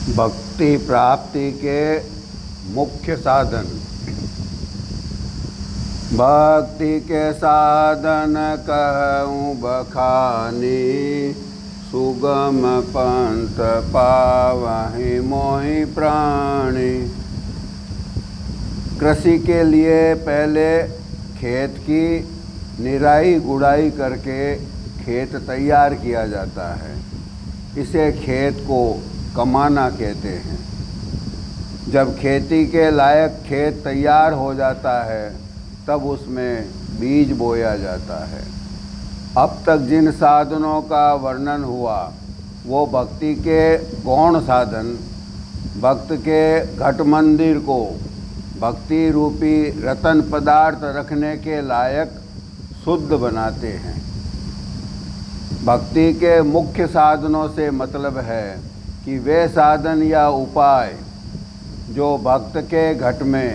भक्ति प्राप्ति के मुख्य साधन। भक्ति के साधन कहूँ बखानी, सुगम पंथ पावहि मोहि प्राणी। कृषि के लिए पहले खेत की निराई गुड़ाई करके खेत तैयार किया जाता है। इसे खेत को कमाना कहते हैं। जब खेती के लायक खेत तैयार हो जाता है तब उसमें बीज बोया जाता है। अब तक जिन साधनों का वर्णन हुआ वो भक्ति के गौण साधन भक्त के घट मंदिर को भक्ति रूपी रतन पदार्थ रखने के लायक शुद्ध बनाते हैं। भक्ति के मुख्य साधनों से मतलब है कि वे साधन या उपाय जो भक्त के घट में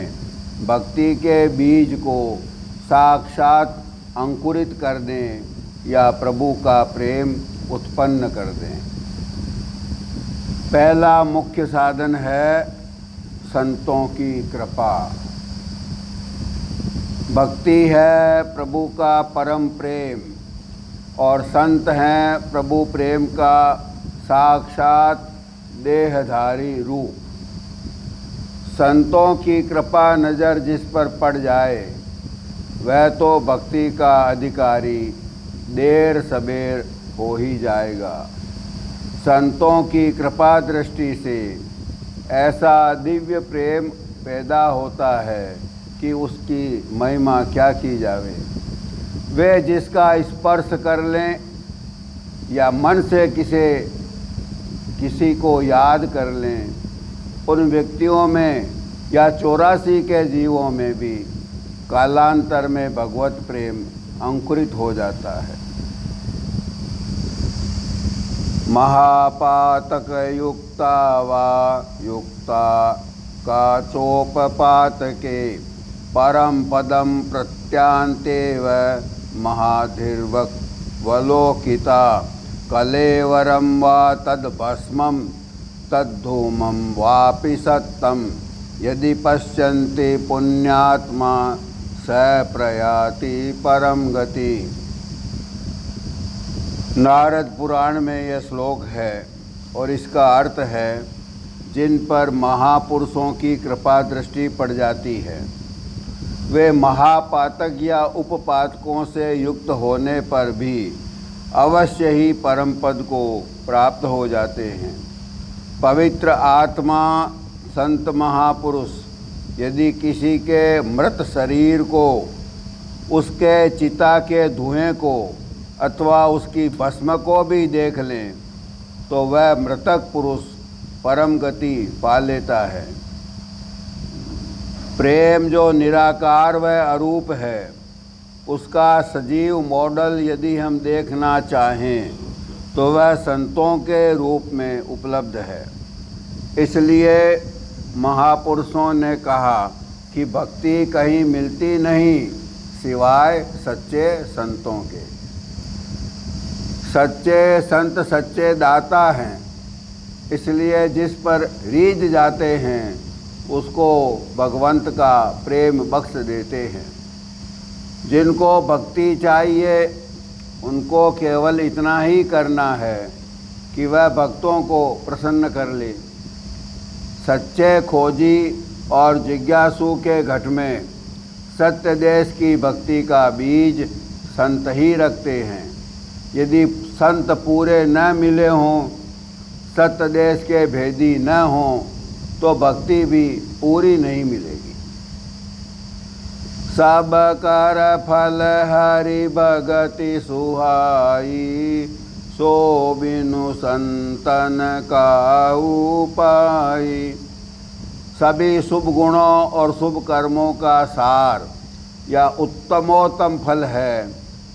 भक्ति के बीज को साक्षात अंकुरित कर दें या प्रभु का प्रेम उत्पन्न कर दें। पहला मुख्य साधन है संतों की कृपा। भक्ति है प्रभु का परम प्रेम और संत हैं प्रभु प्रेम का साक्षात देहधारी रूप। संतों की कृपा नज़र जिस पर पड़ जाए वह तो भक्ति का अधिकारी देर सबेर हो ही जाएगा। संतों की कृपा दृष्टि से ऐसा दिव्य प्रेम पैदा होता है कि उसकी महिमा क्या की जावे। वे जिसका स्पर्श कर लें या मन से किसी को याद कर लें, उन व्यक्तियों में या 84 के जीवों में भी कालांतर में भगवत प्रेम अंकुरित हो जाता है। महापातक युक्ता वा युक्ता का चोपपात के परम पदम प्रत्यांतेव महाधीर्वलोकिता कलेवरम वा तद्भस्मं तद्धूमं वापि सत्तम यदि पश्यन्ति पुण्यात्मा स प्रयाति परम गति। नारद पुराण में यह श्लोक है और इसका अर्थ है जिन पर महापुरुषों की कृपा दृष्टि पड़ जाती है वे महापातक या उपपातकों से युक्त होने पर भी अवश्य ही परम पद को प्राप्त हो जाते हैं। पवित्र आत्मा संत महापुरुष यदि किसी के मृत शरीर को, उसके चिता के धुएं को अथवा उसकी भस्म को भी देख लें तो वह मृतक पुरुष परम गति पा लेता है। प्रेम जो निराकार व अरूप है उसका सजीव मॉडल यदि हम देखना चाहें तो वह संतों के रूप में उपलब्ध है। इसलिए महापुरुषों ने कहा कि भक्ति कहीं मिलती नहीं सिवाय सच्चे संतों के। सच्चे संत सच्चे दाता हैं, इसलिए जिस पर रीझ जाते हैं उसको भगवंत का प्रेम बख्श देते हैं। जिनको भक्ति चाहिए उनको केवल इतना ही करना है कि वह भक्तों को प्रसन्न कर ले। सच्चे खोजी और जिज्ञासु के घट में सत्य देश की भक्ति का बीज संत ही रखते हैं। यदि संत पूरे न मिले हों, सत्य देश के भेदी न हों तो भक्ति भी पूरी नहीं मिलेगी। सब कर फल हरि भगति सुहाई, सो बिनु संतन का उपाई। सभी शुभ गुणों और शुभ कर्मों का सार या उत्तमोत्तम फल है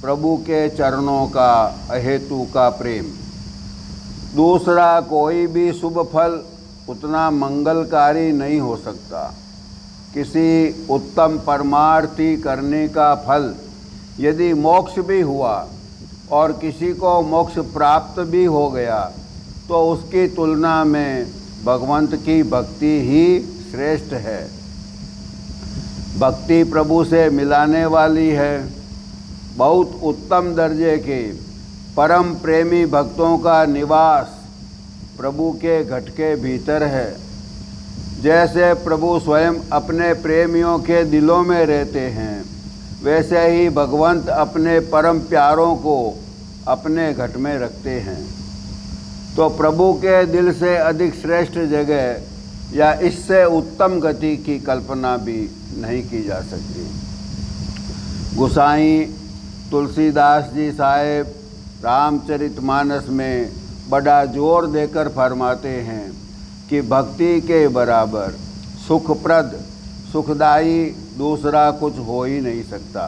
प्रभु के चरणों का अहेतु का प्रेम। दूसरा कोई भी शुभ फल उतना मंगलकारी नहीं हो सकता। किसी उत्तम परमार्थी करने का फल यदि मोक्ष भी हुआ और किसी को मोक्ष प्राप्त भी हो गया तो उसकी तुलना में भगवंत की भक्ति ही श्रेष्ठ है। भक्ति प्रभु से मिलाने वाली है। बहुत उत्तम दर्जे के परम प्रेमी भक्तों का निवास प्रभु के घट के भीतर है। जैसे प्रभु स्वयं अपने प्रेमियों के दिलों में रहते हैं, वैसे ही भगवंत अपने परम प्यारों को अपने घट में रखते हैं। तो प्रभु के दिल से अधिक श्रेष्ठ जगह या इससे उत्तम गति की कल्पना भी नहीं की जा सकती। गोसाई तुलसीदास जी साहेब रामचरितमानस में बड़ा जोर देकर फरमाते हैं कि भक्ति के बराबर सुखप्रद सुखदायी दूसरा कुछ हो ही नहीं सकता।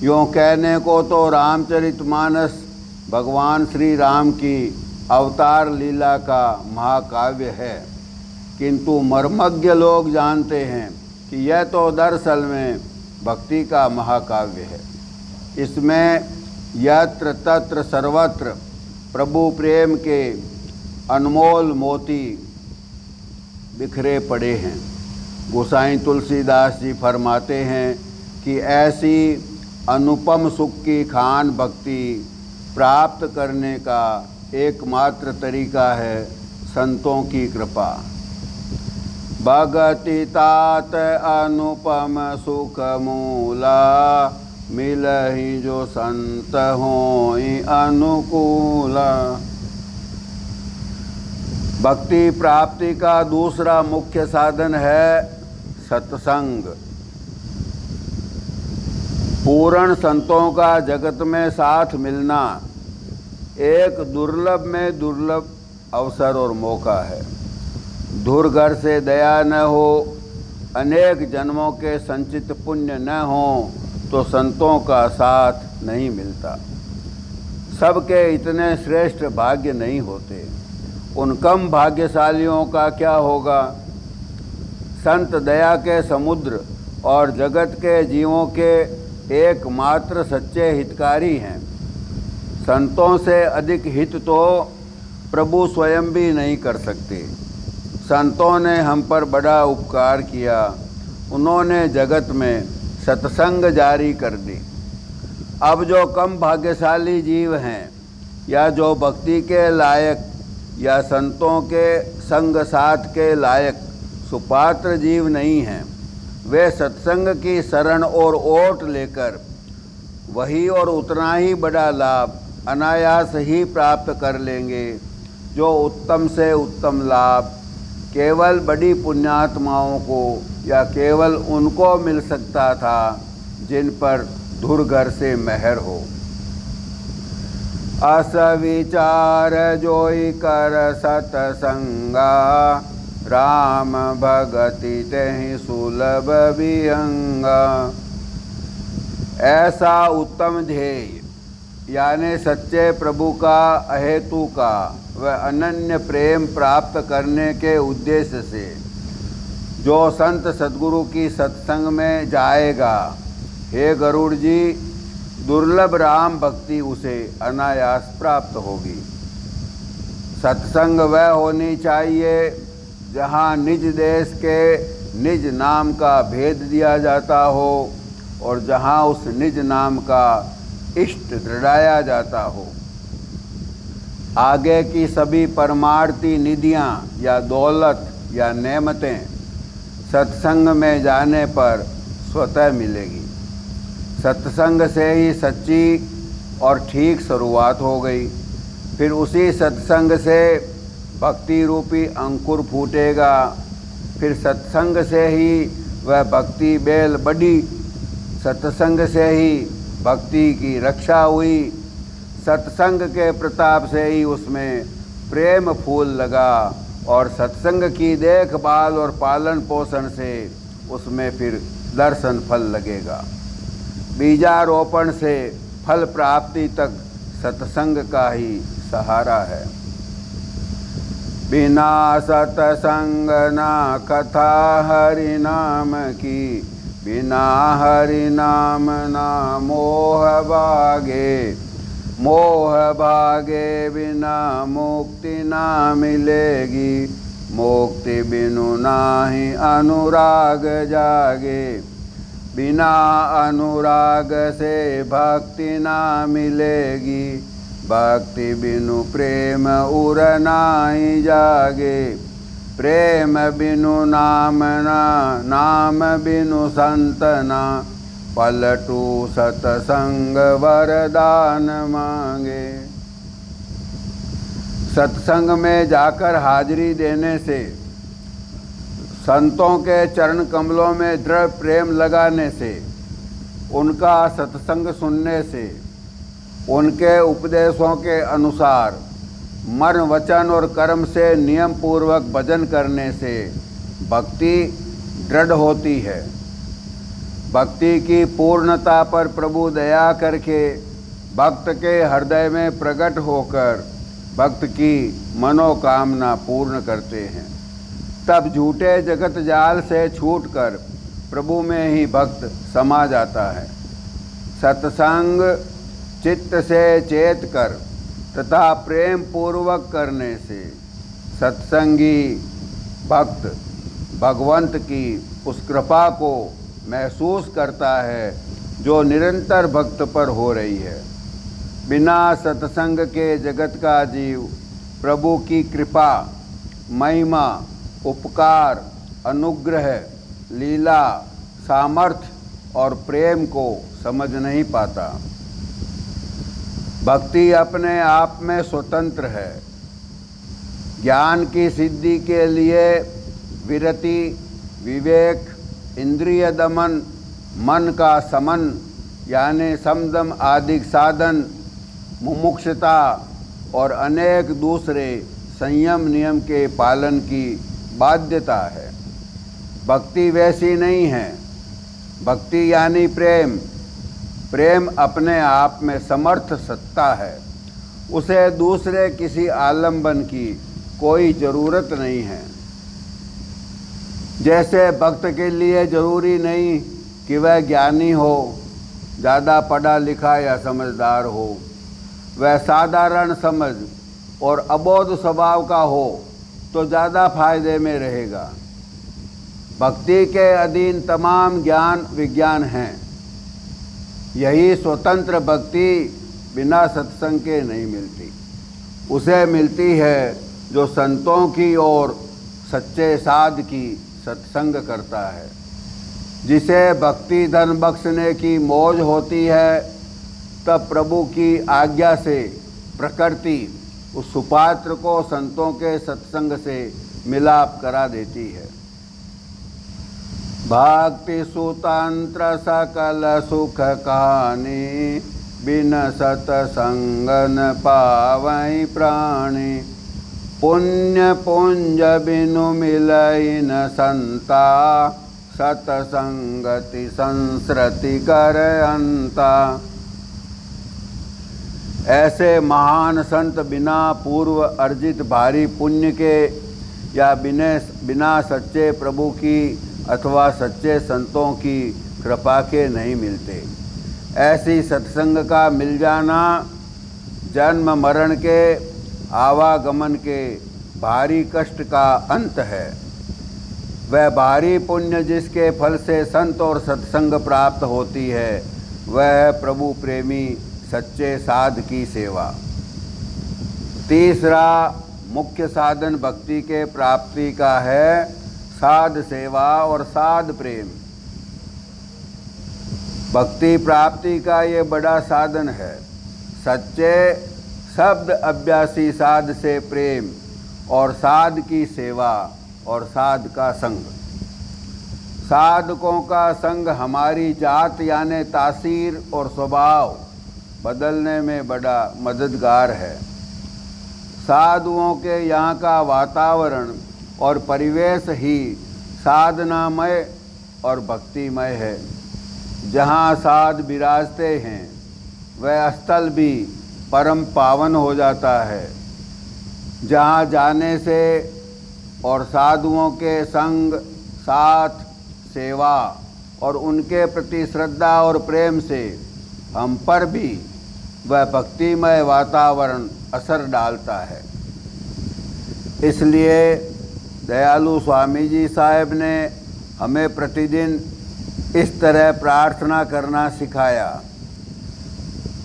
यूँ कहने को तो रामचरितमानस भगवान श्री राम की अवतार लीला का महाकाव्य है, किंतु मर्मज्ञ लोग जानते हैं कि यह तो दरअसल में भक्ति का महाकाव्य है। इसमें यत्र तत्र सर्वत्र प्रभु प्रेम के अनमोल मोती बिखरे पड़े हैं। गोसाई तुलसीदास जी फरमाते हैं कि ऐसी अनुपम सुख की खान भक्ति प्राप्त करने का एकमात्र तरीका है संतों की कृपा। भगति तात अनुपम सुख मूला, मिलहि जो संत होई अनुकूला। भक्ति प्राप्ति का दूसरा मुख्य साधन है सत्संग। पूर्ण संतों का जगत में साथ मिलना एक दुर्लभ में दुर्लभ अवसर और मौका है। धुर घर से दया न हो, अनेक जन्मों के संचित पुण्य न हो तो संतों का साथ नहीं मिलता। सबके इतने श्रेष्ठ भाग्य नहीं होते। उन कम भाग्यशालियों का क्या होगा? संत दया के समुद्र और जगत के जीवों के एकमात्र सच्चे हितकारी हैं। संतों से अधिक हित तो प्रभु स्वयं भी नहीं कर सकते। संतों ने हम पर बड़ा उपकार किया। उन्होंने जगत में सत्संग जारी कर दी। अब जो कम भाग्यशाली जीव हैं या जो भक्ति के लायक या संतों के संग साथ के लायक सुपात्र जीव नहीं हैं, वे सत्संग की शरण और ओट लेकर वही और उतना ही बड़ा लाभ अनायास ही प्राप्त कर लेंगे जो उत्तम से उत्तम लाभ केवल बड़ी पुण्यात्माओं को या केवल उनको मिल सकता था जिन पर धुरघर से मेहर हो। अस विचार जोई कर सतसंगा, राम भगति तेहि सुलभ विहंगा। ऐसा उत्तम ध्येय यानी सच्चे प्रभु का अहेतु का व अनन्य प्रेम प्राप्त करने के उद्देश्य से जो संत सद्गुरु की सत्संग में जाएगा, हे गरुड़ जी, दुर्लभ राम भक्ति उसे अनायास प्राप्त होगी। सत्संग वह होनी चाहिए जहाँ निज देश के निज नाम का भेद दिया जाता हो और जहाँ उस निज नाम का इष्ट दृढ़ाया जाता हो। आगे की सभी परमार्थी निधियाँ या दौलत या नेमतें सत्संग में जाने पर स्वतः मिलेगी। सत्संग से ही सच्ची और ठीक शुरुआत हो गई। फिर उसी सत्संग से भक्ति रूपी अंकुर फूटेगा। फिर सत्संग से ही वह भक्ति बेल बढ़ी। सत्संग से ही भक्ति की रक्षा हुई। सत्संग के प्रताप से ही उसमें प्रेम फूल लगा और सत्संग की देखभाल और पालन पोषण से उसमें फिर दर्शन फल लगेगा। बीजारोपण से फल प्राप्ति तक सत्संग का ही सहारा है। बिना सत्संग ना कथा हरि नाम की, बिना हरि नाम ना मोह भागे। मोह भागे बिना मुक्ति ना मिलेगी, मुक्ति बिनु नाहि अनुराग जागे। बिना अनुराग से भक्ति ना मिलेगी, भक्ति बिनु प्रेम उर नाहि जागे। प्रेम बिनु नाम ना, नाम बिनु संत ना, पलटू सतसंग वरदान मांगे। सत्संग में जाकर हाजिरी देने से, संतों के चरण कमलों में दृढ़ प्रेम लगाने से, उनका सत्संग सुनने से, उनके उपदेशों के अनुसार मन वचन और कर्म से नियम पूर्वक भजन करने से भक्ति दृढ़ होती है। भक्ति की पूर्णता पर प्रभु दया करके भक्त के हृदय में प्रकट होकर भक्त की मनोकामना पूर्ण करते हैं। तब झूठे जगत जाल से छूटकर प्रभु में ही भक्त समा जाता है। सत्संग चित्त से चेत कर तथा प्रेम पूर्वक करने से सत्संगी भक्त भगवंत की उस कृपा को महसूस करता है जो निरंतर भक्त पर हो रही है। बिना सत्संग के जगत का जीव प्रभु की कृपा, महिमा, उपकार, अनुग्रह, लीला, सामर्थ्य और प्रेम को समझ नहीं पाता। भक्ति अपने आप में स्वतंत्र है। ज्ञान की सिद्धि के लिए विरति, विवेक, इंद्रिय दमन, मन का समन यानी समदम आदि साधन, मुमुक्षुता और अनेक दूसरे संयम नियम के पालन की बाध्यता है। भक्ति वैसी नहीं है। भक्ति यानी प्रेम। प्रेम अपने आप में समर्थ सत्ता है। उसे दूसरे किसी आलंबन की कोई ज़रूरत नहीं है। जैसे भक्त के लिए ज़रूरी नहीं कि वह ज्ञानी हो, ज़्यादा पढ़ा लिखा या समझदार हो, वह साधारण समझ और अबोध स्वभाव का हो तो ज़्यादा फायदे में रहेगा। भक्ति के अधीन तमाम ज्ञान विज्ञान हैं। यही स्वतंत्र भक्ति बिना सत्संग के नहीं मिलती। उसे मिलती है जो संतों की और सच्चे साध की सत्संग करता है। जिसे भक्ति धन बख्शने की मौज होती है, तब प्रभु की आज्ञा से प्रकृति उस सुपात्र को संतों के सत्संग से मिलाप करा देती है। भक्ति सुतंत्र सकल सुख कहानी, बिन सतसंग न पावई प्राणी। पुण्य पुंज बिनु मिलई न संता, सतसंगति संसृति कर अंता। ऐसे महान संत बिना पूर्व अर्जित भारी पुण्य के या बिना सच्चे प्रभु की अथवा सच्चे संतों की कृपा के नहीं मिलते। ऐसी सत्संग का मिल जाना जन्म मरण के आवागमन के भारी कष्ट का अंत है। वह भारी पुण्य जिसके फल से संत और सत्संग प्राप्त होती है, वह है प्रभु प्रेमी सच्चे साध की सेवा। तीसरा मुख्य साधन भक्ति के प्राप्ति का है साध सेवा और साध प्रेम। भक्ति प्राप्ति का ये बड़ा साधन है। सच्चे शब्द अभ्यासी साध से प्रेम और साध की सेवा और साध का संग। साधकों का संग हमारी जात यानी तासीर और स्वभाव बदलने में बड़ा मददगार है। साधुओं के यहाँ का वातावरण और परिवेश ही साधनामय और भक्तिमय है। जहाँ साध विराजते हैं वह स्थल भी परम पावन हो जाता है। जहाँ जाने से और साधुओं के संग, साथ, सेवा और उनके प्रति श्रद्धा और प्रेम से हम पर भी वह भक्तिमय वातावरण असर डालता है। इसलिए दयालु स्वामी जी साहब ने हमें प्रतिदिन इस तरह प्रार्थना करना सिखाया।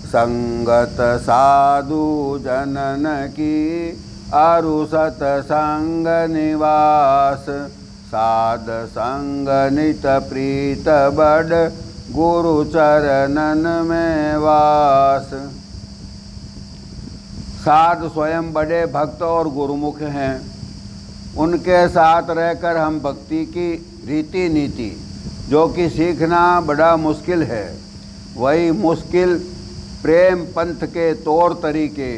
संगत साधु जनन की अरु सतसंग निवास, साध संग नित प्रीत बड़ गुरु चरणन में वास। साध स्वयं बड़े भक्त और गुरुमुख हैं। उनके साथ रहकर हम भक्ति की रीति नीति जो कि सीखना बड़ा मुश्किल है, वही मुश्किल प्रेम पंथ के तौर तरीके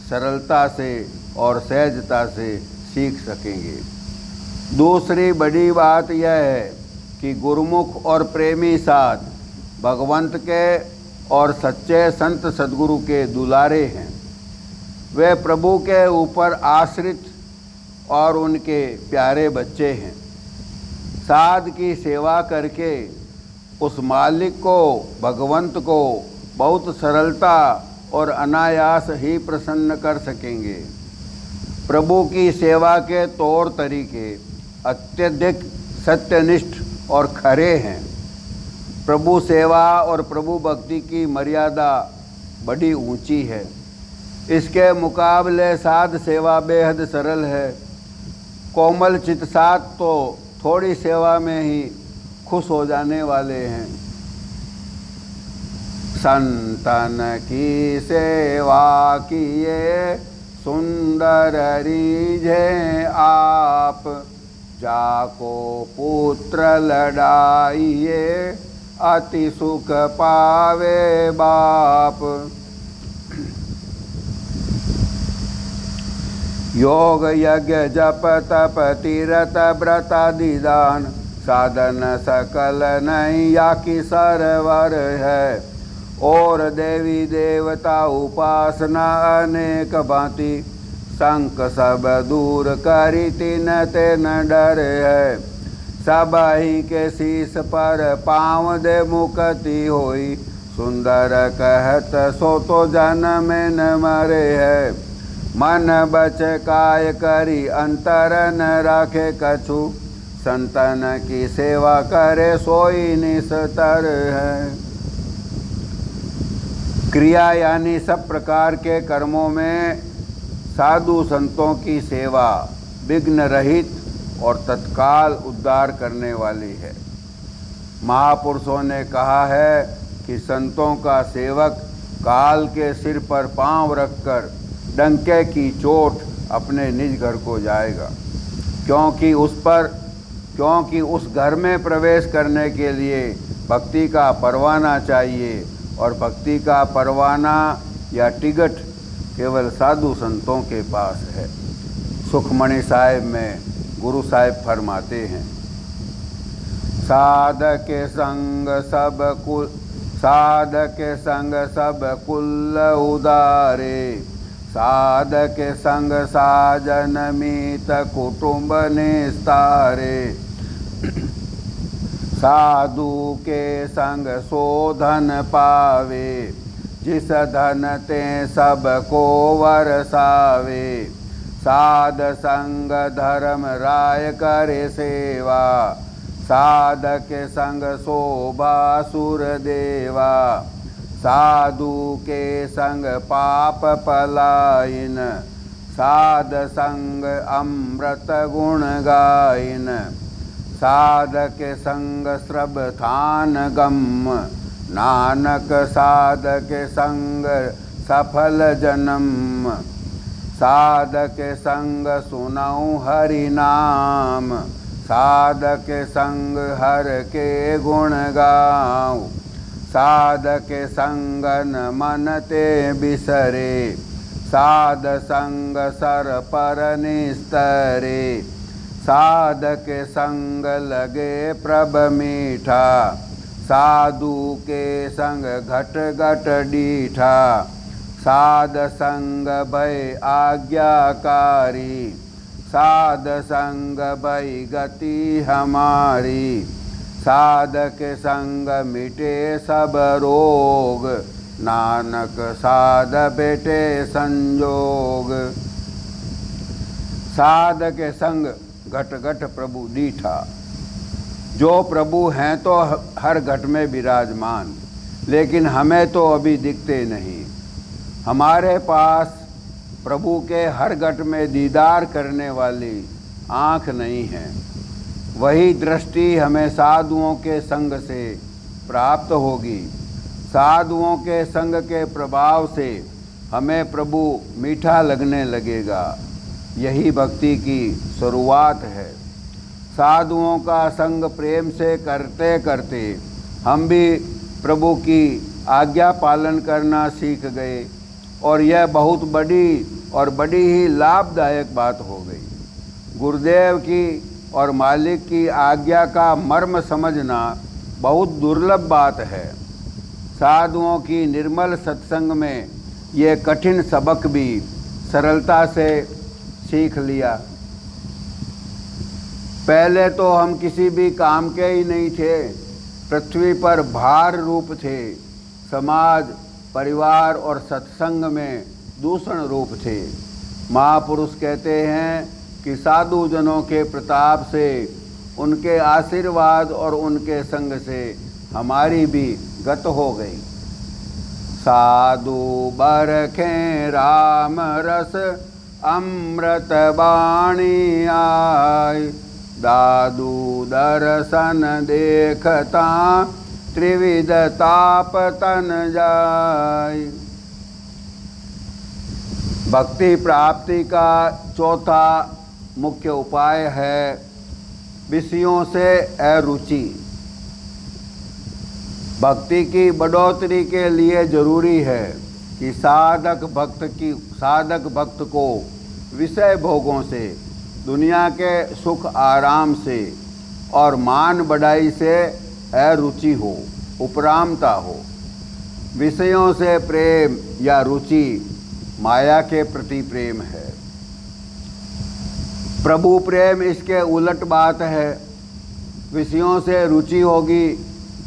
सरलता से और सहजता से सीख सकेंगे। दूसरी बड़ी बात यह है कि गुरुमुख और प्रेमी साध भगवंत के और सच्चे संत सद्गुरु के दुलारे हैं। वे प्रभु के ऊपर आश्रित और उनके प्यारे बच्चे हैं। साध की सेवा करके उस मालिक को, भगवंत को बहुत सरलता और अनायास ही प्रसन्न कर सकेंगे। प्रभु की सेवा के तौर तरीके अत्यधिक सत्यनिष्ठ और खरे हैं। प्रभु सेवा और प्रभु भक्ति की मर्यादा बड़ी ऊंची है। इसके मुकाबले साध सेवा बेहद सरल है। कोमल चित साध तो थोड़ी सेवा में ही खुश हो जाने वाले हैं। संतन की सेवा किए सुंदर रीझे आप, जाको पुत्र लड़ाइए अति सुख पावे बाप। योग यज्ञ जप तप तीरथ व्रत आदि दान, साधन सकल नहीं या कि सरवर है। और देवी देवता उपासना अनेक भांति, संक सब दूर करी तिन तेन डर है। सब ही के शीस पर पाँव दे मुक्ति होई, सुंदर कहत सो तो जन्म न मरे है। मन बच काय करी अंतर न राखे कछु, संतन की सेवा करे सोई निस्तर है। क्रिया यानी सब प्रकार के कर्मों में साधु संतों की सेवा विघ्न रहित और तत्काल उद्धार करने वाली है। महापुरुषों ने कहा है कि संतों का सेवक काल के सिर पर पांव रखकर डंके की चोट अपने निज घर को जाएगा, क्योंकि उस घर में प्रवेश करने के लिए भक्ति का परवाना चाहिए, और भक्ति का परवाना या टिकट केवल साधु संतों के पास है। सुखमणि साहिब में गुरु साहिब फरमाते हैं, साधक के संग सब कुल उदारे, साधक के संग साजन मीत कुटुंब निस्तारे। साधु के संग सो धन पावे, जिस धन ते सब को वरसावे। साध संग धर्म राय करे सेवा, साधक के संग शोभा सुर देवा। साधु के संग पाप पलायन, साध संग अमृत गुण गायन। साधक के संग श्रबथान गम, नानक साधक के संग सफल जन्म। साधक के संग सुनाऊं हरि नाम, साधक के संग हर के गुण गाऊं। साधक के संग न मन ते बिसरे, साध संग सर पर निस्तरे। साधक के संग लगे प्रभ मीठा, साधु के संग घट घट डीठा। साध संग भय आज्ञाकारी, साध संग भय गति हमारी। साधक के संग मिटे सब रोग, नानक साध बेटे संजोग। साधक के संग घट घट प्रभु दीठा। जो प्रभु हैं तो हर घट में विराजमान, लेकिन हमें तो अभी दिखते नहीं। हमारे पास प्रभु के हर घट में दीदार करने वाली आँख नहीं है। वही दृष्टि हमें साधुओं के संग से प्राप्त होगी। साधुओं के संग के प्रभाव से हमें प्रभु मीठा लगने लगेगा। यही भक्ति की शुरुआत है। साधुओं का संग प्रेम से करते करते हम भी प्रभु की आज्ञा पालन करना सीख गए, और यह बहुत बड़ी ही लाभदायक बात हो गई। गुरुदेव की और मालिक की आज्ञा का मर्म समझना बहुत दुर्लभ बात है। साधुओं की निर्मल सत्संग में ये कठिन सबक भी सरलता से सीख लिया। पहले तो हम किसी भी काम के ही नहीं थे, पृथ्वी पर भार रूप थे। समाज, परिवार और सत्संग में दूषण रूप थे। महापुरुष कहते हैं कि साधु जनों के प्रताप से, उनके आशीर्वाद और उनके संग से हमारी भी गत हो गई। साधु बरखें राम रस अमृत बाणी आय, दादू दर्शन देखता त्रिविध ताप तन जाय। भक्ति प्राप्ति का चौथा मुख्य उपाय है विषयों से अरुचि। भक्ति की बढ़ोतरी के लिए जरूरी है कि साधक भक्त को विषय भोगों से, दुनिया के सुख आराम से और मान बढ़ाई से अरुचि हो, उपरामता हो। विषयों से प्रेम या रुचि माया के प्रति प्रेम है। प्रभु प्रेम इसके उलट बात है। विषयों से रुचि होगी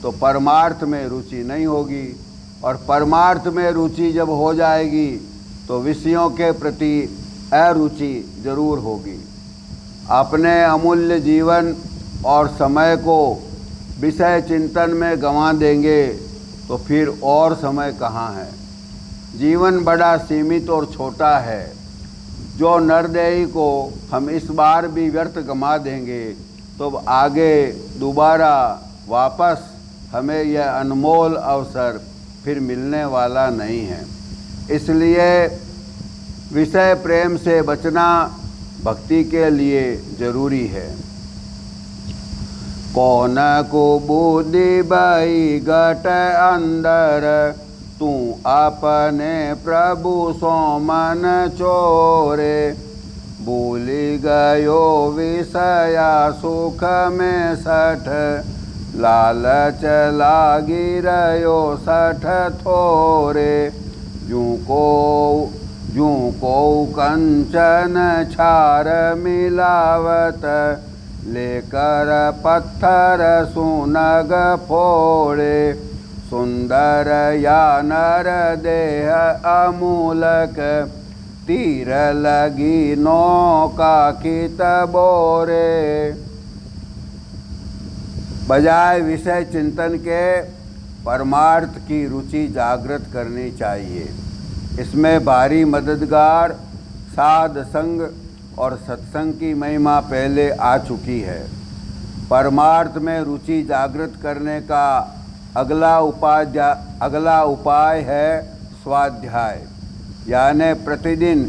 तो परमार्थ में रुचि नहीं होगी, और परमार्थ में रुचि जब हो जाएगी तो विषयों के प्रति अरुचि जरूर होगी। अपने अमूल्य जीवन और समय को विषय चिंतन में गंवा देंगे तो फिर और समय कहाँ है। जीवन बड़ा सीमित और छोटा है। जो नरदेही को हम इस बार भी व्यर्थ गंवा देंगे तो आगे दोबारा वापस हमें यह अनमोल अवसर फिर मिलने वाला नहीं है। इसलिए विषय प्रेम से बचना भक्ति के लिए जरूरी है। कौन को बुद्धि बई घट अंदर, तू अपने प्रभु सो मन चोरे। भूली गयो विषया सुख में सठ, लालच लागी रयो सठ थोरे। जूं को कंचन छार मिलावत, लेकर पत्थर सुनग फोड़े। सुंदर या नर देह अमूलक, तीर लगी नौका कित बोरे। बजाय विषय चिंतन के परमार्थ की रुचि जागृत करनी चाहिए। इसमें भारी मददगार साध संग और सत्संग की महिमा पहले आ चुकी है। परमार्थ में रुचि जागृत करने का अगला उपाय है स्वाध्याय, यानी प्रतिदिन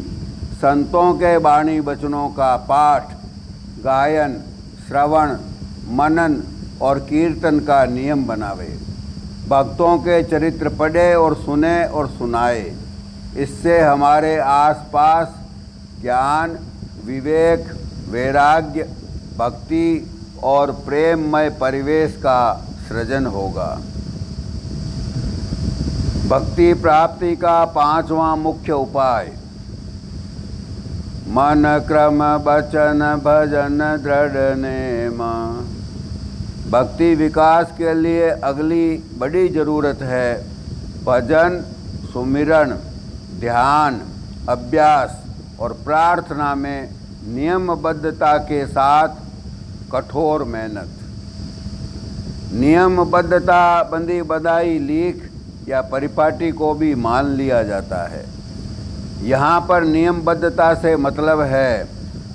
संतों के वाणी वचनों का पाठ, गायन, श्रवण, मनन और कीर्तन का नियम बनावे। भक्तों के चरित्र पढ़े और सुने और सुनाए। इससे हमारे आसपास ज्ञान, विवेक, वैराग्य, भक्ति और प्रेममय परिवेश का सृजन होगा। भक्ति प्राप्ति का पांचवा मुख्य उपाय मन क्रम वचन भजन दृढ़ नेम। भक्ति विकास के लिए अगली बड़ी जरूरत है भजन, सुमिरन, ध्यान, अभ्यास और प्रार्थना में नियमबद्धता के साथ कठोर मेहनत। नियमबद्धता बंदी बधाई लीक या परिपाटी को भी मान लिया जाता है। यहाँ पर नियमबद्धता से मतलब है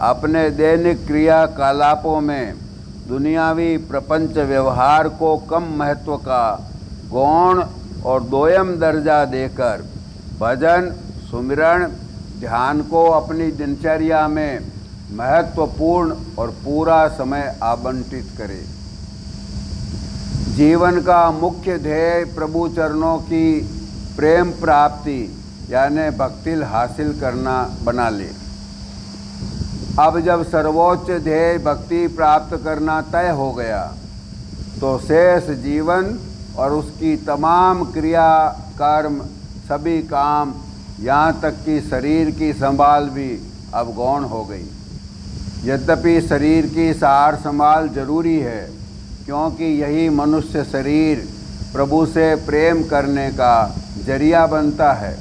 अपने दैनिक क्रियाकलापों में दुनियावी प्रपंच व्यवहार को कम महत्व का गौण और दोयम दर्जा देकर भजन सुमिरन ध्यान को अपनी दिनचर्या में महत्वपूर्ण और पूरा समय आवंटित करें। जीवन का मुख्य ध्येय प्रभु चरणों की प्रेम प्राप्ति यानी भक्ति हासिल करना बना ले। अब जब सर्वोच्च ध्येय भक्ति प्राप्त करना तय हो गया तो शेष जीवन और उसकी तमाम क्रिया कर्म सभी काम यहाँ तक कि शरीर की संभाल भी अब गौण हो गई। यद्यपि शरीर की सार संभाल जरूरी है क्योंकि यही मनुष्य शरीर प्रभु से प्रेम करने का जरिया बनता है।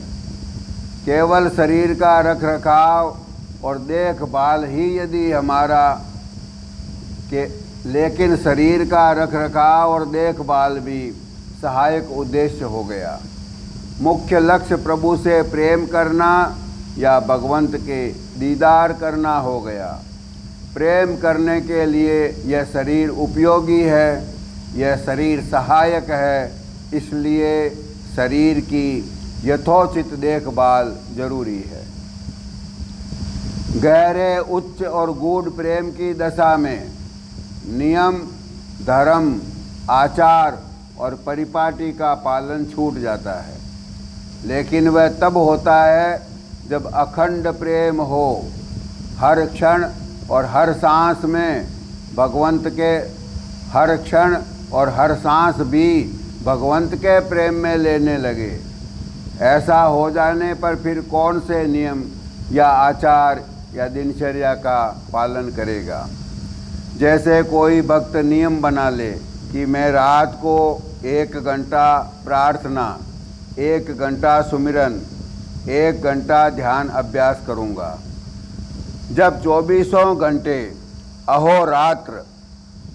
केवल शरीर का रखरखाव और देखभाल ही यदि हमारा लेकिन शरीर का रखरखाव और देखभाल भी सहायक उद्देश्य हो गया। मुख्य लक्ष्य प्रभु से प्रेम करना या भगवंत के दीदार करना हो गया। प्रेम करने के लिए यह शरीर उपयोगी है, यह शरीर सहायक है, इसलिए शरीर की यथोचित देखभाल जरूरी है। गहरे उच्च और गूढ़ प्रेम की दशा में नियम धर्म आचार और परिपाटी का पालन छूट जाता है, लेकिन वह तब होता है जब अखंड प्रेम हो। हर क्षण और हर सांस में भगवंत के हर क्षण और हर सांस भी भगवंत के प्रेम में लेने लगे। ऐसा हो जाने पर फिर कौन से नियम या आचार या दिनचर्या का पालन करेगा। जैसे कोई भक्त नियम बना ले कि मैं रात को 1 घंटा प्रार्थना, 1 घंटा सुमिरन, 1 घंटा ध्यान अभ्यास करूँगा। जब 24 घंटे अहोरात्र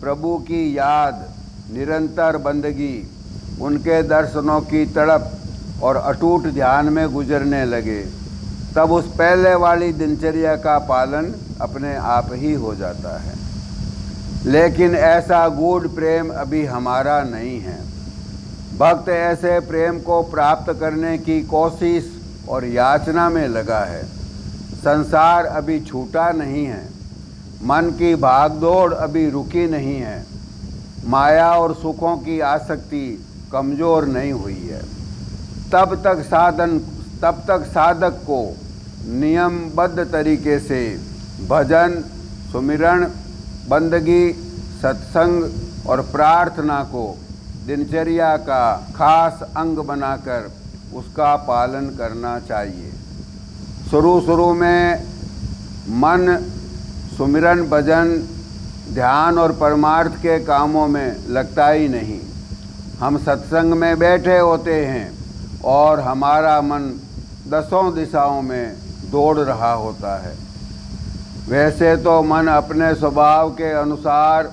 प्रभु की याद, निरंतर बंदगी, उनके दर्शनों की तड़प और अटूट ध्यान में गुजरने लगे, तब उस पहले वाली दिनचर्या का पालन अपने आप ही हो जाता है। लेकिन ऐसा गूढ़ प्रेम अभी हमारा नहीं है। भक्त ऐसे प्रेम को प्राप्त करने की कोशिश और याचना में लगा है। संसार अभी छूटा नहीं है, मन की भागदौड़ अभी रुकी नहीं है, माया और सुखों की आसक्ति कमज़ोर नहीं हुई है। तब तक साधक को नियमबद्ध तरीके से भजन सुमिरन बंदगी सत्संग और प्रार्थना को दिनचर्या का खास अंग बनाकर उसका पालन करना चाहिए। शुरू में मन सुमिरन भजन ध्यान और परमार्थ के कामों में लगता ही नहीं। हम सत्संग में बैठे होते हैं और हमारा मन 10 दिशाओं में दौड़ रहा होता है। वैसे तो मन अपने स्वभाव के अनुसार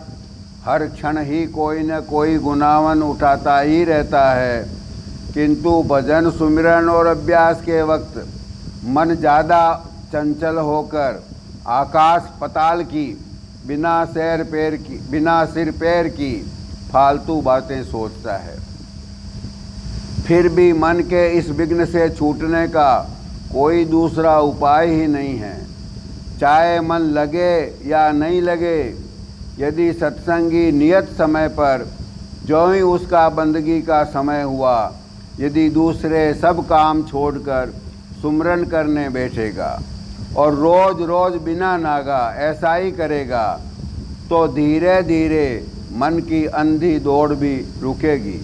हर क्षण ही कोई न कोई गुनावन उठाता ही रहता है, किंतु भजन सुमिरन और अभ्यास के वक्त मन ज़्यादा चंचल होकर आकाश पताल की बिना सिर पैर की फालतू बातें सोचता है। फिर भी मन के इस विघ्न से छूटने का कोई दूसरा उपाय ही नहीं है। चाहे मन लगे या नहीं लगे, यदि सत्संगी नियत समय पर जो ही उसका बंदगी का समय हुआ, यदि दूसरे सब काम छोड़कर सुमरन करने बैठेगा और रोज़ रोज़ बिना नागा ऐसा ही करेगा, तो धीरे धीरे मन की अंधी दौड़ भी रुकेगी,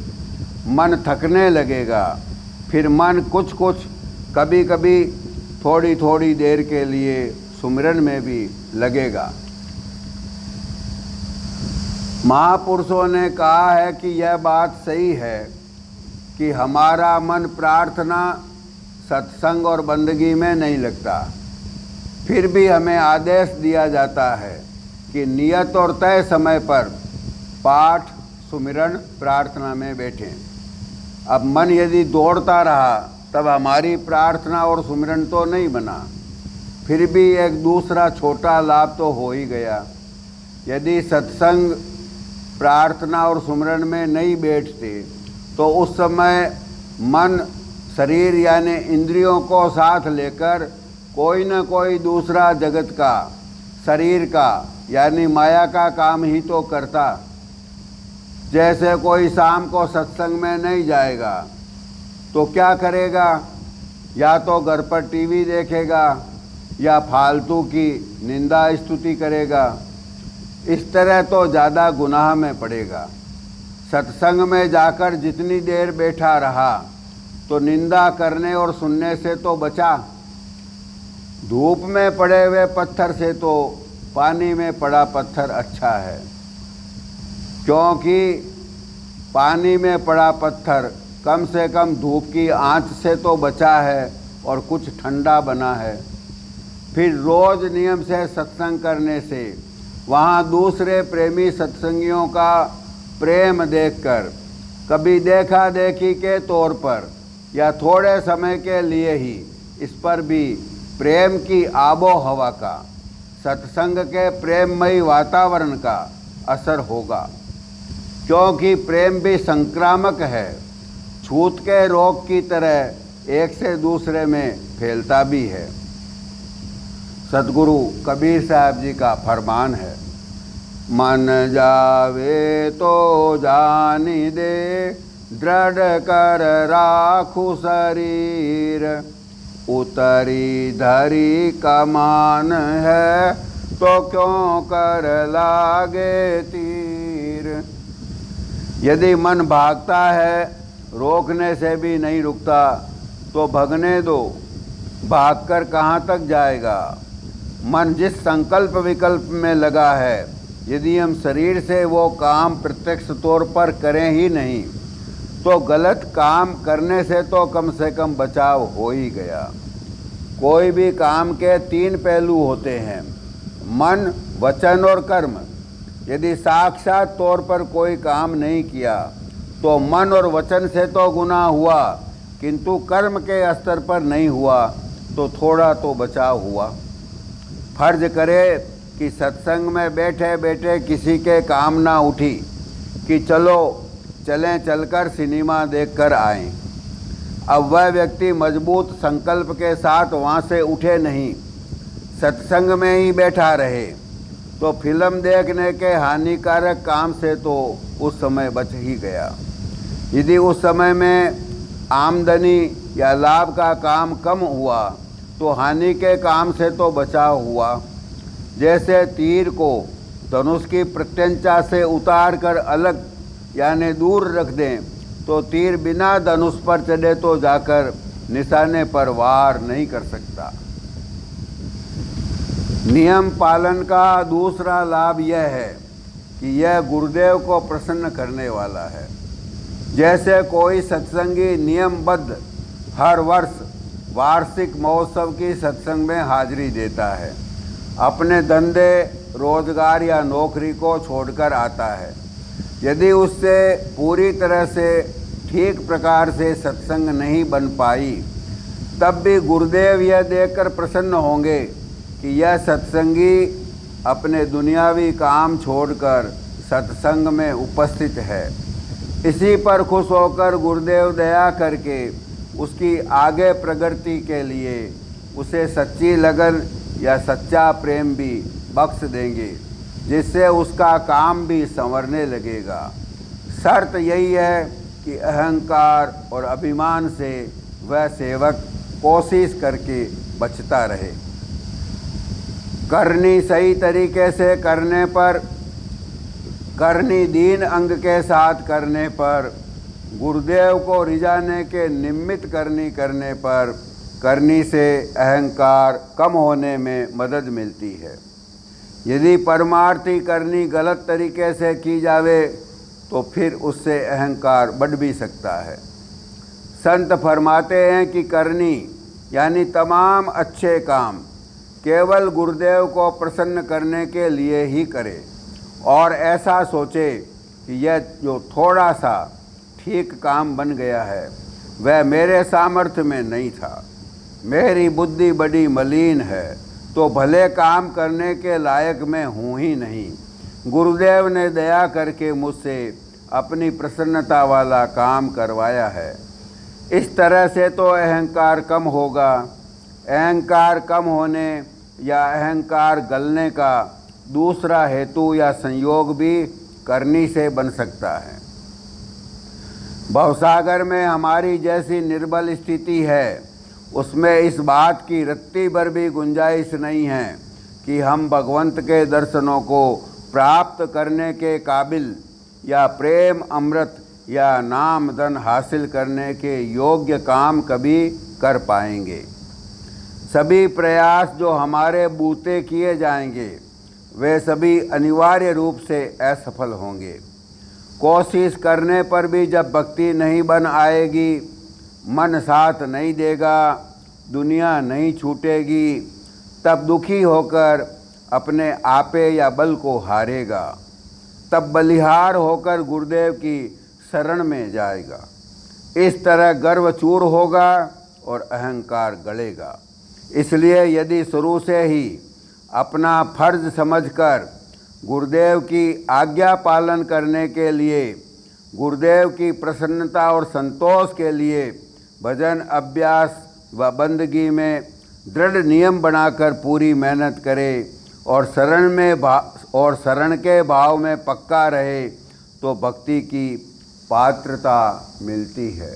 मन थकने लगेगा। फिर मन कुछ कभी कभी थोड़ी देर के लिए सुमिरन में भी लगेगा। महापुरुषों ने कहा है कि यह बात सही है कि हमारा मन प्रार्थना सत्संग और बंदगी में नहीं लगता, फिर भी हमें आदेश दिया जाता है कि नियत और तय समय पर पाठ, सुमिरन, प्रार्थना में बैठें। अब मन यदि दौड़ता रहा तब हमारी प्रार्थना और सुमिरन तो नहीं बना। फिर भी एक दूसरा छोटा लाभ तो हो ही गया। यदि सत्संग, प्रार्थना और सुमिरन में नहीं बैठते तो उस समय मन, शरीर यानी इंद्रियों को साथ लेकर कोई न कोई दूसरा जगत का, शरीर का यानी माया का काम ही तो करता। जैसे कोई शाम को सत्संग में नहीं जाएगा तो क्या करेगा? या तो घर पर टीवी देखेगा या फालतू की निंदा स्तुति करेगा। इस तरह तो ज़्यादा गुनाह में पड़ेगा। सत्संग में जाकर जितनी देर बैठा रहा तो निंदा करने और सुनने से तो बचा। धूप में पड़े हुए पत्थर से तो पानी में पड़ा पत्थर अच्छा है, क्योंकि पानी में पड़ा पत्थर कम से कम धूप की आंच से तो बचा है और कुछ ठंडा बना है। फिर रोज़ नियम से सत्संग करने से वहाँ दूसरे प्रेमी सत्संगियों का प्रेम देखकर, कभी देखा देखी के तौर पर या थोड़े समय के लिए ही, इस पर भी प्रेम की आबो हवा का, सत्संग के प्रेममयी वातावरण का असर होगा। क्योंकि प्रेम भी संक्रामक है, छूत के रोग की तरह एक से दूसरे में फैलता भी है। सद्गुरु कबीर साहब जी का फरमान है, मन जावे तो जानी दे, दृढ़ कर राखू शरीर, उतरी धरी कमान है तो क्यों कर लागे तीर। यदि मन भागता है, रोकने से भी नहीं रुकता तो भगने दो, भागकर कहाँ तक जाएगा। मन जिस संकल्प विकल्प में लगा है, यदि हम शरीर से वो काम प्रत्यक्ष तौर पर करें ही नहीं तो गलत काम करने से कम बचाव हो ही गया। कोई भी काम के 3 पहलू होते हैं, मन, वचन और कर्म। यदि साक्षात तौर पर कोई काम नहीं किया तो मन और वचन से तो गुनाह हुआ, किंतु कर्म के स्तर पर नहीं हुआ तो थोड़ा तो बचाव हुआ। फर्ज करे कि सत्संग में बैठे बैठे किसी के काम ना उठी कि चलें चलकर सिनेमा देखकर आएं। अब वह व्यक्ति मजबूत संकल्प के साथ वहाँ से उठे नहीं, सत्संग में ही बैठा रहे तो फिल्म देखने के हानिकारक काम से तो उस समय बच ही गया। यदि उस समय में आमदनी या लाभ का काम कम हुआ तो हानि के काम से तो बचाव हुआ। जैसे तीर को धनुष की प्रत्यंचा से उतार कर अलग यानी दूर रख दें तो तीर बिना धनुष पर चढ़े तो जाकर निशाने पर वार नहीं कर सकता। नियम पालन का दूसरा लाभ यह है कि यह गुरुदेव को प्रसन्न करने वाला है। जैसे कोई सत्संगी नियमबद्ध हर वर्ष वार्षिक महोत्सव की सत्संग में हाजिरी देता है, अपने धंधे, रोजगार या नौकरी को छोड़कर आता है। यदि उससे पूरी तरह से ठीक प्रकार से सत्संग नहीं बन पाई तब भी गुरुदेव यह देखकर प्रसन्न होंगे कि यह सत्संगी अपने दुनियावी काम छोड़कर सत्संग में उपस्थित है। इसी पर खुश होकर गुरुदेव दया करके उसकी आगे प्रगति के लिए उसे सच्ची लगन या सच्चा प्रेम भी बख्श देंगे, जिससे उसका काम भी संवरने लगेगा। शर्त यही है कि अहंकार और अभिमान से वह सेवक कोशिश करके बचता रहे। करनी सही तरीके से करने पर, करनी दीन अंग के साथ करने पर, गुरुदेव को रिझाने के निमित्त करने पर करनी से अहंकार कम होने में मदद मिलती है। यदि परमार्थी करनी गलत तरीके से की जावे तो फिर उससे अहंकार बढ़ भी सकता है। संत फरमाते हैं कि करनी यानी तमाम अच्छे काम केवल गुरुदेव को प्रसन्न करने के लिए ही करे और ऐसा सोचे कि यह जो थोड़ा सा ठीक काम बन गया है वह मेरे सामर्थ्य में नहीं था, मेरी बुद्धि बड़ी मलिन है, तो भले काम करने के लायक मैं हूँ ही नहीं। गुरुदेव ने दया करके मुझसे अपनी प्रसन्नता वाला काम करवाया है। इस तरह से तो अहंकार कम होगा। अहंकार कम होने या अहंकार गलने का दूसरा हेतु या संयोग भी करनी से बन सकता है। भवसागर में हमारी जैसी निर्बल स्थिति है, उसमें इस बात की रत्ती भर भी गुंजाइश नहीं है कि हम भगवंत के दर्शनों को प्राप्त करने के काबिल या प्रेम अमृत या नाम धन हासिल करने के योग्य काम कभी कर पाएंगे। सभी प्रयास जो हमारे बूते किए जाएंगे वे सभी अनिवार्य रूप से असफल होंगे। कोशिश करने पर भी जब भक्ति नहीं बन आएगी, मन साथ नहीं देगा, दुनिया नहीं छूटेगी, तब दुखी होकर अपने आपे या बल को हारेगा, तब बलिहार होकर गुरुदेव की शरण में जाएगा। इस तरह गर्व चूर होगा और अहंकार गलेगा। इसलिए यदि शुरू से ही अपना फर्ज समझकर गुरुदेव की आज्ञा पालन करने के लिए, गुरुदेव की प्रसन्नता और संतोष के लिए भजन अभ्यास व बंदगी में दृढ़ नियम बनाकर पूरी मेहनत करे और शरण के भाव में पक्का रहे, तो भक्ति की पात्रता मिलती है।